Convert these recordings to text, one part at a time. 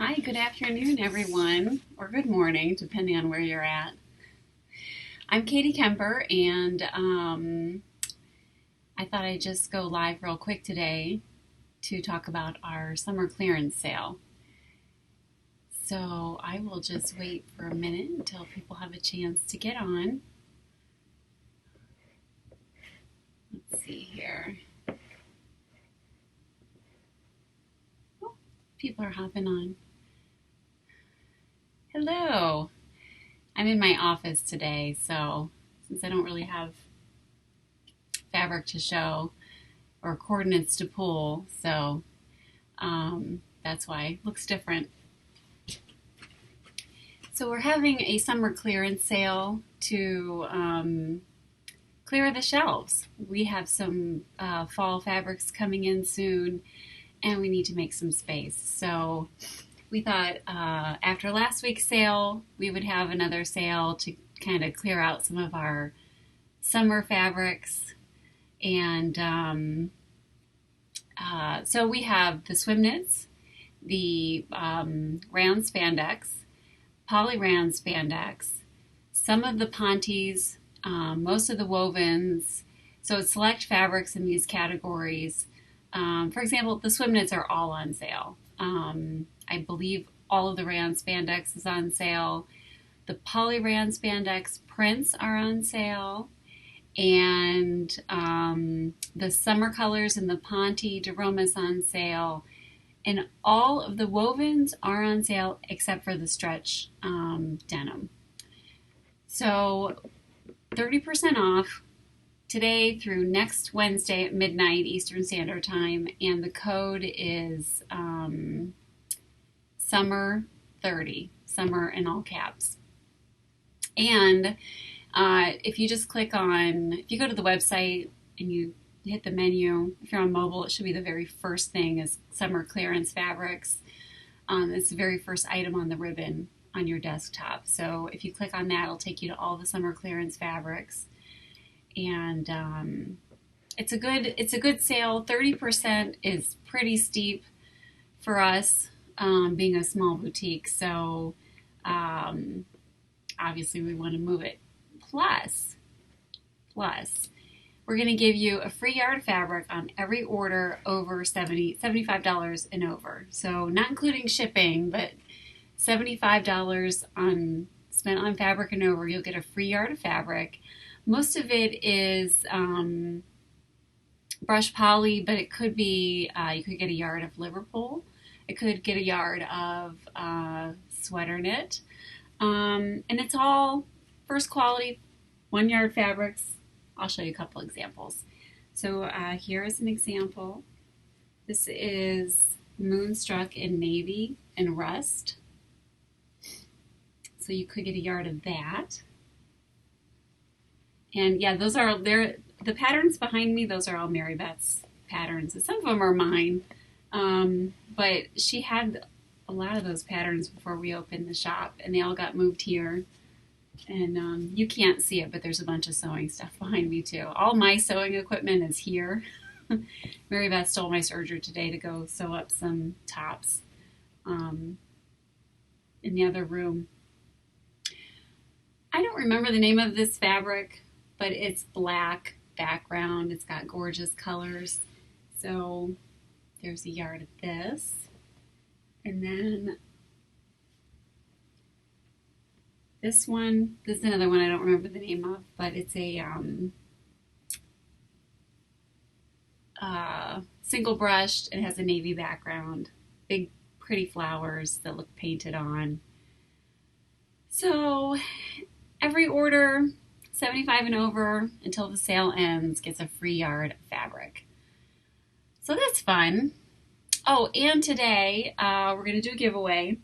Hi, good afternoon, everyone, or good morning, depending on where you're at. I'm Katie Kemper, and I thought I'd just go live real quick today to talk about our summer clearance sale. So I will just wait for a minute until people have a chance to get on. Let's see here. Oh, people are hopping on. Hello. I'm in my office today, so since I don't really have fabric to show or coordinates to pull, so that's why it looks different. So we're having a summer clearance sale to clear the shelves. We have some fall fabrics coming in soon, and we need to make some space. So we thought after last week's sale, we would have another sale to kind of clear out some of our summer fabrics. And so we have the swim knits, the round spandex, poly round spandex, some of the pontes, most of the wovens. So it's select fabrics in these categories. For example, the swim knits are all on sale. I believe all of the rayon spandex is on sale. The poly rayon spandex prints are on sale. And the summer colors in the Ponte Deroma is on sale. And all of the wovens are on sale except for the stretch denim. So 30% off today through next Wednesday at midnight Eastern Standard Time, and the code is summer 30, summer in all caps. And if you just click on, if you go to the website and you hit the menu, if you're on mobile, it should be the very first thing is summer clearance fabrics. It's the very first item on the ribbon on your desktop. So if you click on that, it'll take you to all the summer clearance fabrics. And it's a good sale. 30% is pretty steep for us, being a small boutique. So obviously we want to move it. Plus, we're going to give you a free yard of fabric on every order over $75 and over. So not including shipping, but $75 spent on fabric and over, you'll get a free yard of fabric. Most of it is brush poly, but it could be, you could get a yard of Liverpool. It could get a yard of sweater knit. And it's all first quality, 1 yard fabrics. I'll show you a couple examples. So here is an example. This is Moonstruck in navy and rust. So you could get a yard of that. And yeah, those are the patterns behind me. Those are all Mary Beth's patterns. And some of them are mine, but she had a lot of those patterns before we opened the shop, and they all got moved here. And you can't see it, but there's a bunch of sewing stuff behind me too. All my sewing equipment is here. Mary Beth stole my serger today to go sew up some tops in the other room. I don't remember the name of this fabric, but it's black background. It's got gorgeous colors. So there's a yard of this. And then this one, this is another one I don't remember the name of, but it's a single brushed. It has a navy background, big pretty flowers that look painted on. So every order, 75 and over until the sale ends, gets a free yard of fabric. So that's fun. Oh, and today we're going to do a giveaway.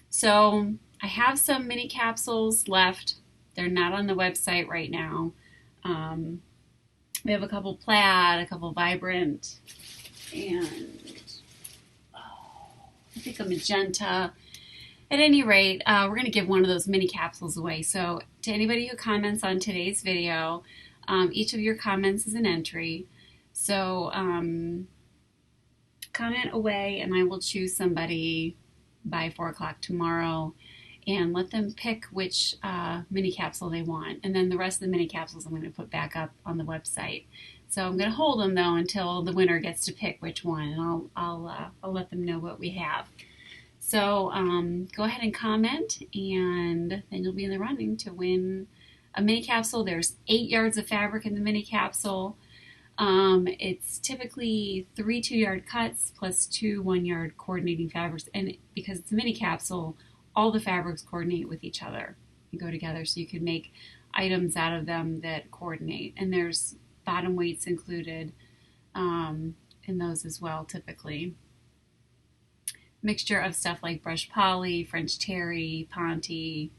So I have some mini capsules left. They're not on the website right now. We have a couple plaid, a couple vibrant, and I think a magenta. At any rate, we're going to give one of those mini capsules away. So to anybody who comments on today's video, each of your comments is an entry. So comment away and I will choose somebody by 4 o'clock tomorrow, and let them pick which mini capsule they want. And then the rest of the mini capsules I'm going to put back up on the website. So I'm going to hold them though until the winner gets to pick which one, and I'll let them know what we have. So go ahead and comment, and then you'll be in the running to win a mini capsule. There's 8 yards of fabric in the mini capsule. It's typically 3 2-yard cuts plus 2 1-yard coordinating fabrics, and because it's a mini capsule, all the fabrics coordinate with each other and go together, so you can make items out of them that coordinate. And there's bottom weights included in those as well, typically. Mixture of stuff like brush poly, French terry, ponte,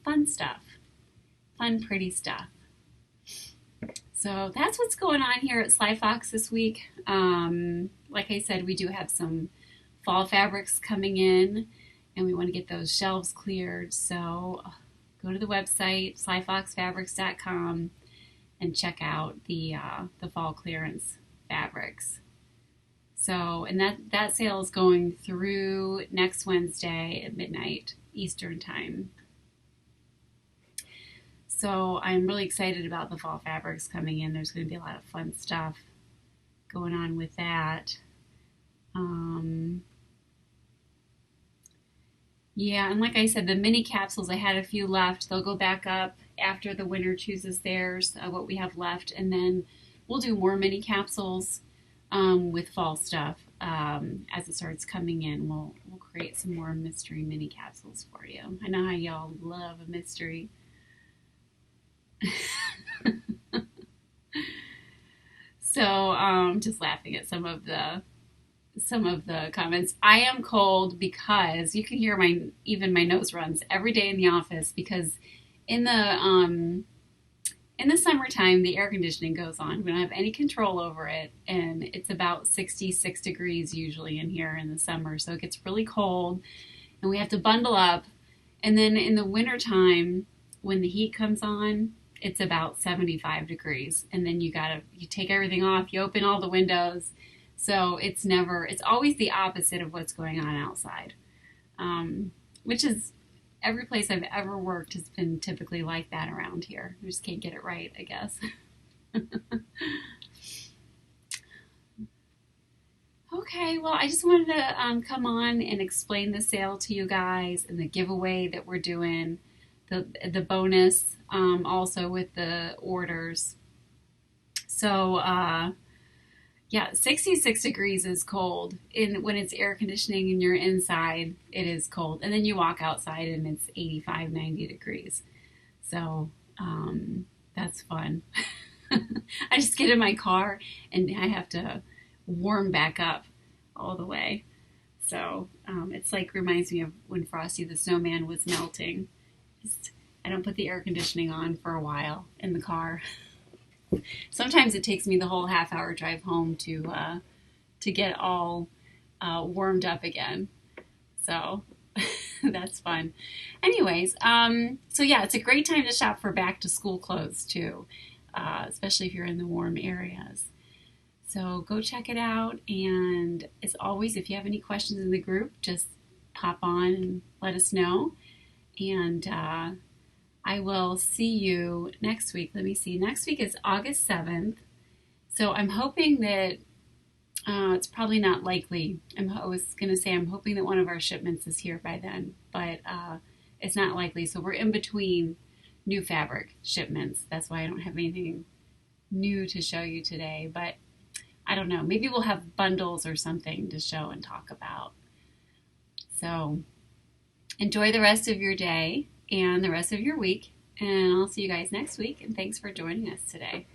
fun stuff, fun, pretty stuff. So that's what's going on here at Sly Fox this week. Like I said, we do have some fall fabrics coming in, and we want to get those shelves cleared. So go to the website, slyfoxfabrics.com, and check out the fall clearance fabrics. So, and that sale is going through next Wednesday at midnight Eastern time. So I'm really excited about the fall fabrics coming in. There's going to be a lot of fun stuff going on with that. Yeah, and like I said, the mini capsules, I had a few left. They'll go back up after the winner chooses theirs, what we have left, and then we'll do more mini capsules with fall stuff as it starts coming in. We'll create some more mystery mini capsules for you. I know how y'all love a mystery. So just laughing at some of the comments. I am cold because you can hear even my nose runs every day in the office, because in the summertime the air conditioning goes on. We don't have any control over it, and it's about 66 degrees usually in here in the summer, so it gets really cold and we have to bundle up. And then in the wintertime, when the heat comes on, it's about 75 degrees, and then you take everything off, you open all the windows. So it's always the opposite of what's going on outside, which is, every place I've ever worked has been typically like that around here. We just can't get it right, I guess. Okay, well, I just wanted to come on and explain the sale to you guys and the giveaway that we're doing, the bonus also with the orders. So, yeah, 66 degrees is cold. When it's air conditioning and you're inside, it is cold. And then you walk outside and it's 85, 90 degrees. So that's fun. I just get in my car and I have to warm back up all the way. So it's like, reminds me of when Frosty the Snowman was melting. I don't put the air conditioning on for a while in the car. Sometimes it takes me the whole half-hour drive home to get all warmed up again. So that's fun. Anyways, so yeah, it's a great time to shop for back-to-school clothes too, especially if you're in the warm areas. So go check it out. And as always, if you have any questions in the group, just pop on and let us know. And I will see you next week. Let me see. Next week is August 7th. So I'm hoping that it's probably not likely. I was going to say I'm hoping that one of our shipments is here by then, but it's not likely. So we're in between new fabric shipments. That's why I don't have anything new to show you today. But I don't know. Maybe we'll have bundles or something to show and talk about. So enjoy the rest of your day and the rest of your week, and I'll see you guys next week, and thanks for joining us today.